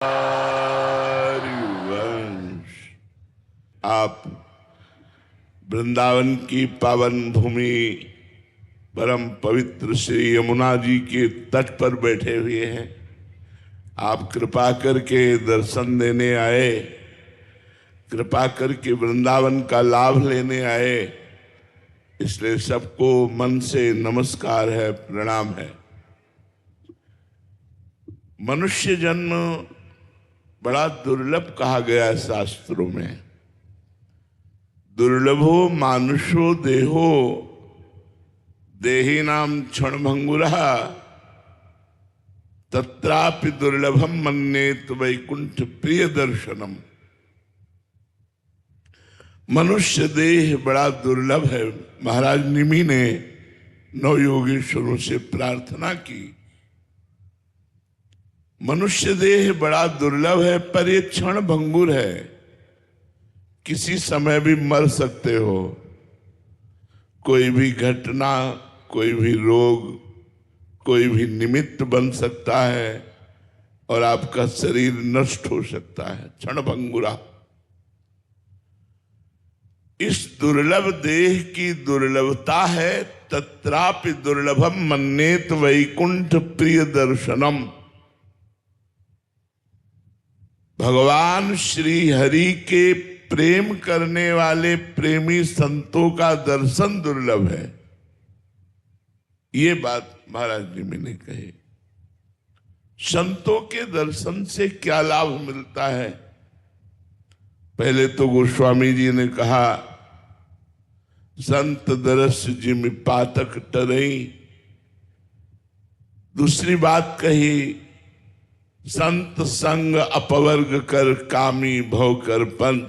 हरिवंश। आप वृंदावन की पावन भूमि परम पवित्र श्री यमुना जी के तट पर बैठे हुए हैं। आप कृपा करके दर्शन देने आए, कृपा करके वृंदावन का लाभ लेने आए, इसलिए सबको मन से नमस्कार है, प्रणाम है। मनुष्य जन्म बड़ा दुर्लभ कहा गया है शास्त्रों में। दुर्लभो मानुषो देहो देही नाम क्षण भंगुरा तत्रापि दुर्लभम मन्येत वैकुंठ प्रिय दर्शनम। मनुष्य देह बड़ा दुर्लभ है। महाराज निमि ने नौ योगेश्वरों से प्रार्थना की, मनुष्य देह बड़ा दुर्लभ है, पर ये क्षण भंगुर है, किसी समय भी मर सकते हो। कोई भी घटना, कोई भी रोग, कोई भी निमित्त बन सकता है और आपका शरीर नष्ट हो सकता है। क्षण भंगुरा। इस दुर्लभ देह की दुर्लभता है। तत्रापि दुर्लभम मन्येत वैकुंठ प्रिय दर्शनम। भगवान श्री हरि के प्रेम करने वाले प्रेमी संतों का दर्शन दुर्लभ है। ये बात महाराज जी ने कही। संतों के दर्शन से क्या लाभ मिलता है? पहले तो गोस्वामी जी ने कहा, संत दरस जिमि पातक टरई। दूसरी बात कही, संत संग अपवर्ग कर कामी भव कर पंथ।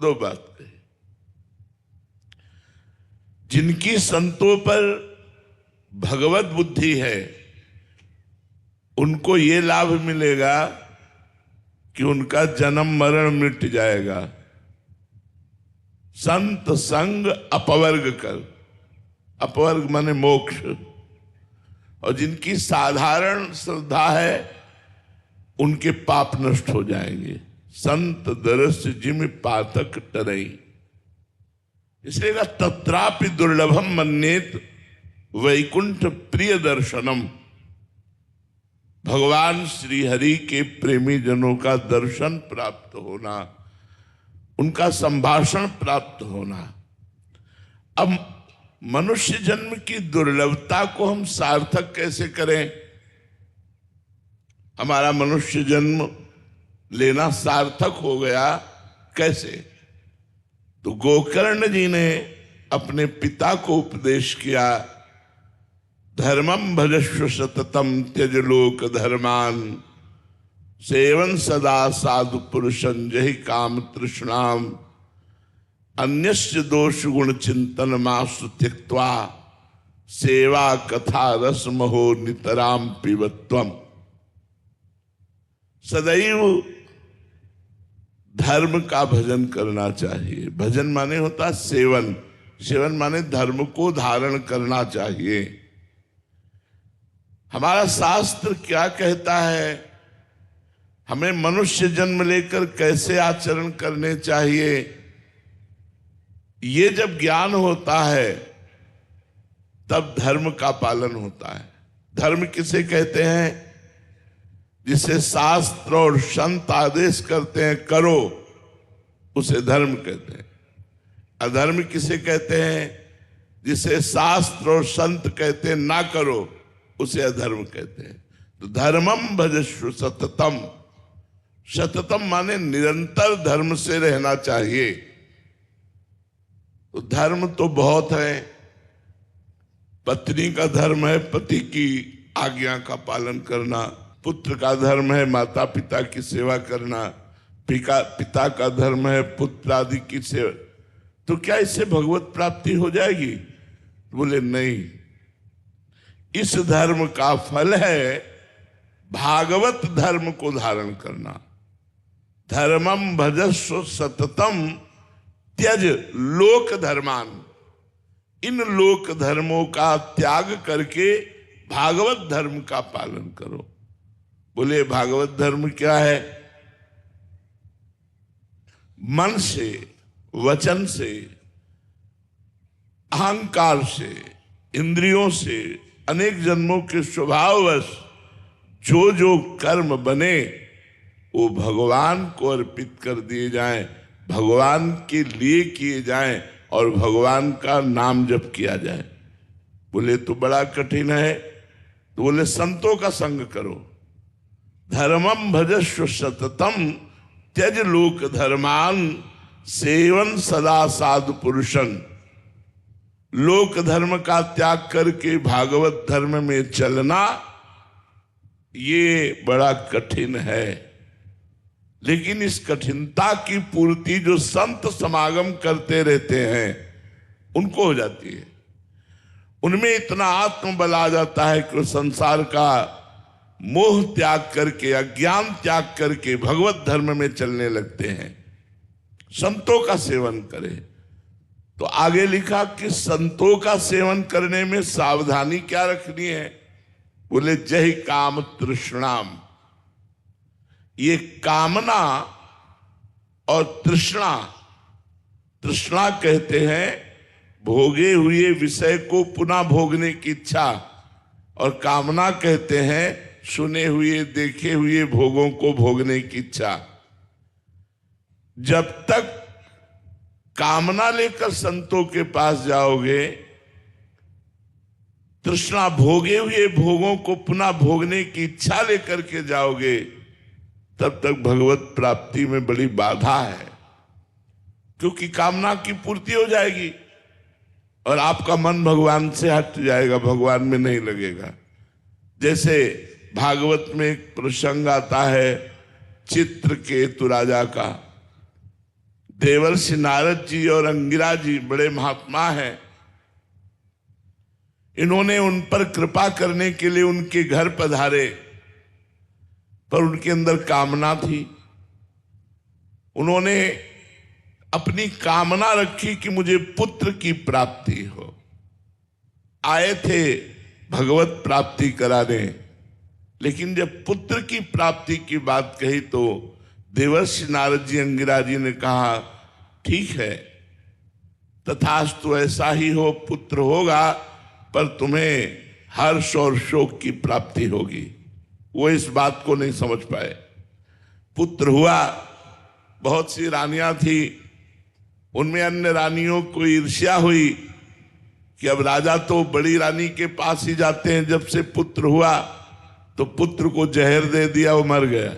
दो बात कही। जिनकी संतों पर भगवत बुद्धि है उनको ये लाभ मिलेगा कि उनका जन्म मरण मिट जाएगा। संत संग अपवर्ग कर, अपवर्ग माने मोक्ष। और जिनकी साधारण श्रद्धा है उनके पाप नष्ट हो जाएंगे। संत दरस जिमि पातक टरई। इसलिए तत्रापि दुर्लभम मन्येत वैकुंठ प्रिय दर्शनम। भगवान श्री हरि के प्रेमी जनों का दर्शन प्राप्त होना, उनका संभाषण प्राप्त होना। अब मनुष्य जन्म की दुर्लभता को हम सार्थक कैसे करें? हमारा मनुष्य जन्म लेना सार्थक हो गया कैसे? तो गोकर्ण जी ने अपने पिता को उपदेश किया, धर्मम भजस्व सततम त्यज लोक धर्मान। सेवन सदा साधु पुरुषं जहि काम तृष्णाम। अन्यस्य दोष गुण चिंतन मासु त्यक्त्वा। सेवा कथा रस महो नितराम पिबत्वम। सदैव धर्म का भजन करना चाहिए। भजन माने होता सेवन, सेवन माने धर्म को धारण करना चाहिए। हमारा शास्त्र क्या कहता है, हमें मनुष्य जन्म लेकर कैसे आचरण करने चाहिए, ये जब ज्ञान होता है तब धर्म का पालन होता है। धर्म किसे कहते हैं? जिसे शास्त्र और संत आदेश करते हैं करो, उसे धर्म कहते हैं। अधर्म किसे कहते हैं? जिसे शास्त्र और संत कहते हैं ना करो, उसे अधर्म कहते हैं। तो धर्मम भजस्व सततम। सततम माने निरंतर धर्म से रहना चाहिए। तो धर्म तो बहुत है। पत्नी का धर्म है पति की आज्ञा का पालन करना, पुत्र का धर्म है माता पिता की सेवा करना, पिता का धर्म है पुत्र आदि की सेवा। तो क्या इससे भगवत प्राप्ति हो जाएगी? बोले नहीं, इस धर्म का फल है भागवत धर्म को धारण करना। धर्मम भजस्व सततम त्यज लोक धर्मान। इन लोक धर्मों का त्याग करके भागवत धर्म का पालन करो। बोले भागवत धर्म क्या है? मन से, वचन से, अहंकार से, इंद्रियों से, अनेक जन्मों के स्वभाववश जो जो कर्म बने वो भगवान को अर्पित कर दिए जाएं, भगवान के लिए किए जाएं और भगवान का नाम जप किया जाए। बोले तो बड़ा कठिन है। तो बोले संतों का संग करो। धर्मम भजस्व सततम त्यज लोक धर्मान सेवन सदा साधु पुरुषन। लोक धर्म का त्याग करके भागवत धर्म में चलना ये बड़ा कठिन है, लेकिन इस कठिनता की पूर्ति जो संत समागम करते रहते हैं उनको हो जाती है। उनमें इतना आत्मबल आ जाता है कि वो संसार का मोह त्याग करके, अज्ञान त्याग करके भगवत धर्म में चलने लगते हैं। संतों का सेवन करें। तो आगे लिखा कि संतों का सेवन करने में सावधानी क्या रखनी है? बोले जय काम तृष्णाम। ये कामना और तृष्णा, तृष्णा कहते हैं भोगे हुए विषय को पुनः भोगने की इच्छा, और कामना कहते हैं सुने हुए देखे हुए भोगों को भोगने की इच्छा। जब तक कामना लेकर संतों के पास जाओगे, तृष्णा भोगे हुए भोगों को पुनः भोगने की इच्छा लेकर के जाओगे, तब तक भगवत प्राप्ति में बड़ी बाधा है, क्योंकि कामना की पूर्ति हो जाएगी और आपका मन भगवान से हट जाएगा, भगवान में नहीं लगेगा। जैसे भागवत में एक प्रसंग आता है चित्रकेतु राजा का। देवर्षि नारद जी और अंगिरा जी बड़े महात्मा हैं। इन्होंने उन पर कृपा करने के लिए उनके घर पधारे, पर उनके अंदर कामना थी। उन्होंने अपनी कामना रखी कि मुझे पुत्र की प्राप्ति हो। आए थे भगवत प्राप्ति कराने, लेकिन जब पुत्र की प्राप्ति की बात कही तो देवर्षि नारद जी अंगिरा जी ने कहा ठीक है, तथास्तु ऐसा ही हो, पुत्र होगा, पर तुम्हें हर्ष और शोक की प्राप्ति होगी। वो इस बात को नहीं समझ पाए। पुत्र हुआ, बहुत सी रानियां थी, उनमें अन्य रानियों को ईर्ष्या हुई कि अब राजा तो बड़ी रानी के पास ही जाते हैं। जब से पुत्र हुआ तो पुत्र को जहर दे दिया, वो मर गया।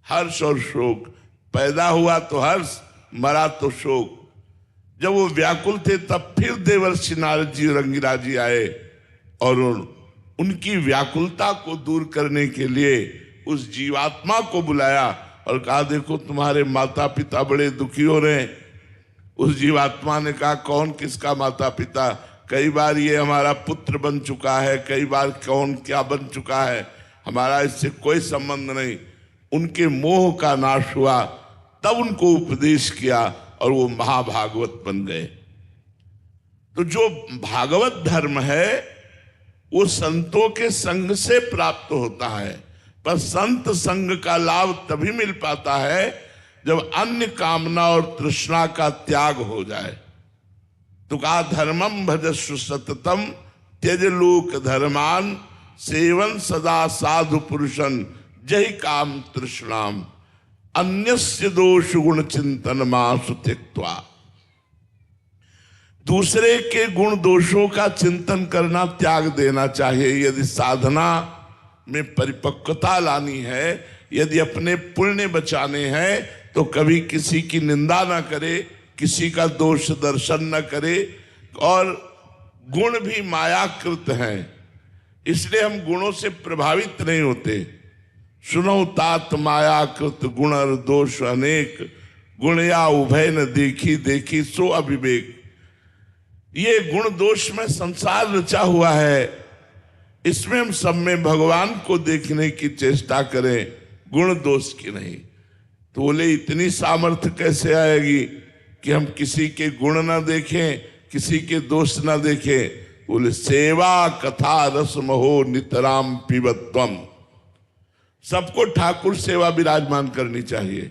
हर्ष और शोक, पैदा हुआ तो हर्ष, मरा तो शोक। जब वो व्याकुल थे तब फिर देवर्षि नारद जी और अंगिरा जी आए और उनकी व्याकुलता को दूर करने के लिए उस जीवात्मा को बुलाया और कहा देखो तुम्हारे माता पिता बड़े दुखी हो रहे हैं। उस जीवात्मा ने कहा कौन किसका माता पिता? कई बार ये हमारा पुत्र बन चुका है, कई बार कौन क्या बन चुका है, हमारा इससे कोई संबंध नहीं। उनके मोह का नाश हुआ, तब उनको उपदेश किया और वो महाभागवत बन गए। तो जो भागवत धर्म है वो संतों के संग से प्राप्त होता है, पर संत संग का लाभ तभी मिल पाता है जब अन्य कामना और तृष्णा का त्याग हो जाए। तो कहा धर्मम भजस्व सततम त्यज लोक धर्मान सेवन सदा साधु पुरुषन जय काम तृष्णाम अन्यस्य दोष गुण चिंतन मासु त्यक्त्वा। दूसरे के गुण दोषों का चिंतन करना त्याग देना चाहिए। यदि साधना में परिपक्वता लानी है, यदि अपने पुण्य बचाने हैं, तो कभी किसी की निंदा ना करे, किसी का दोष दर्शन न करे। और गुण भी मायाकृत हैं, इसलिए हम गुणों से प्रभावित नहीं होते। सुनो तात मायाकृत गुण और दोष अनेक, गुण या उभय न देखी देखी सो अविवेक। ये गुण दोष में संसार रचा हुआ है, इसमें हम सब में भगवान को देखने की चेष्टा करें, गुण दोष की नहीं। तो बोले इतनी सामर्थ्य कैसे आएगी कि हम किसी के गुण ना देखें, किसी के दोष ना देखें? बोले सेवा कथा रस महो नितराम पिबत्वम। सबको ठाकुर सेवा विराजमान करनी चाहिए,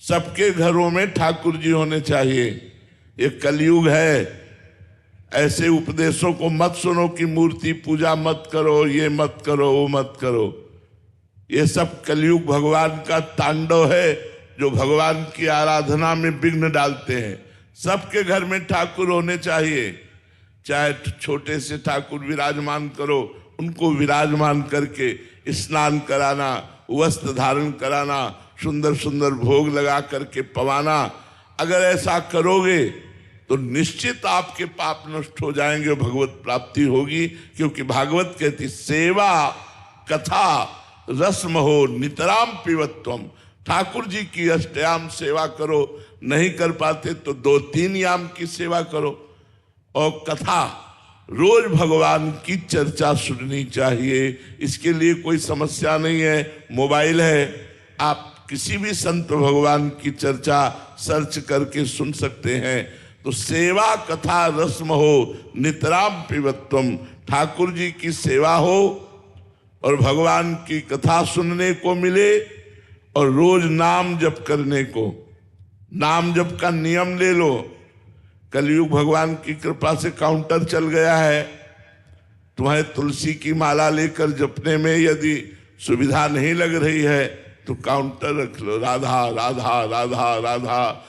सबके घरों में ठाकुर जी होने चाहिए। ये कलयुग है, ऐसे उपदेशों को मत सुनो कि मूर्ति पूजा मत करो, ये मत करो, वो मत करो। ये सब कलयुग भगवान का तांडव है जो भगवान की आराधना में विघ्न डालते हैं। सबके घर में ठाकुर होने चाहिए, चाहे छोटे से ठाकुर विराजमान करो, उनको विराजमान करके स्नान कराना, वस्त्र धारण कराना, सुंदर सुंदर भोग लगा करके पवाना। अगर ऐसा करोगे तो निश्चित आपके पाप नष्ट हो जाएंगे और भगवत प्राप्ति होगी। क्योंकि भागवत कहती सेवा कथा रस्म हो नितराम पिबत्वम। ठाकुर जी की अष्टयाम सेवा करो, नहीं कर पाते तो 2-3 याम की सेवा करो। और कथा रोज भगवान की चर्चा सुननी चाहिए। इसके लिए कोई समस्या नहीं है, मोबाइल है, आप किसी भी संत भगवान की चर्चा सर्च करके सुन सकते हैं। तो सेवा कथा रस्म हो नितराम पिबत्वम। ठाकुर जी की सेवा हो और भगवान की कथा सुनने को मिले और रोज नाम जप करने को। नाम जप का नियम ले लो। कलयुग भगवान की कृपा से काउंटर चल गया है। तुम्हें तुलसी की माला लेकर जपने में यदि सुविधा नहीं लग रही है तो काउंटर रख लो, राधा राधा राधा राधा।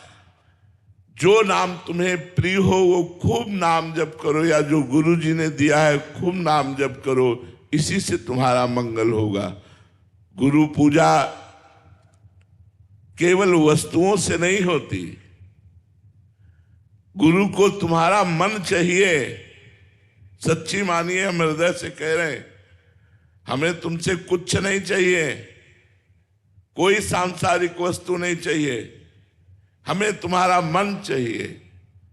जो नाम तुम्हें प्रिय हो वो खूब नाम जप करो, या जो गुरु जी ने दिया है खूब नाम जप करो। इसी से तुम्हारा मंगल होगा। गुरु पूजा केवल वस्तुओं से नहीं होती, गुरु को तुम्हारा मन चाहिए। सच्ची मानिए, हम हृदय से कह रहे हैं, हमें तुमसे कुछ नहीं चाहिए, कोई सांसारिक वस्तु नहीं चाहिए, हमें तुम्हारा मन चाहिए।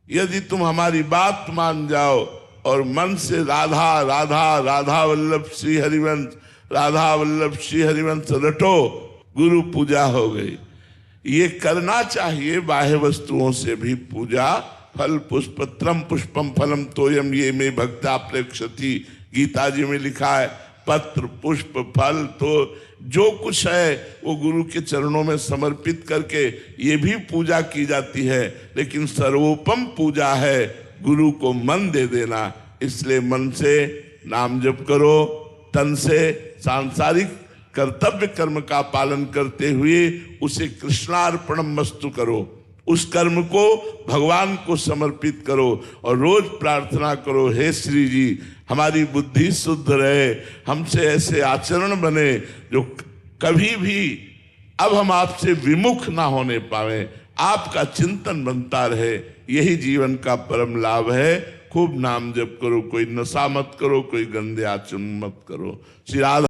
यदि तुम हमारी बात मान जाओ और मन से राधा राधा राधा वल्लभ श्री हरिवंश, राधा वल्लभ श्री हरिवंश रटो, गुरु पूजा हो गई। ये करना चाहिए। बाह्य वस्तुओं से भी पूजा। फल पुष्पत्रम पुष्पम फलम तोयम ये में भक्ता प्रेक्षति, गीता जी में लिखा है। पत्र पुष्प फल तो जो कुछ है वो गुरु के चरणों में समर्पित करके ये भी पूजा की जाती है। लेकिन सर्वोपम पूजा है गुरु को मन दे देना। इसलिए मन से नाम जप करो, तन से सांसारिक कर्तव्य कर्म का पालन करते हुए उसे कृष्णार्पणमस्तु करो। उस कर्म को भगवान को समर्पित करो और रोज प्रार्थना करो, हे श्री जी हमारी बुद्धि शुद्ध रहे, हमसे ऐसे आचरण बने जो कभी भी अब हम आपसे विमुख ना होने पावे, आपका चिंतन बनता रहे। यही जीवन का परम लाभ है। खूब नाम जप करो, कोई नशा मत करो, कोई गंदे आचरण मत करो। श्री राधा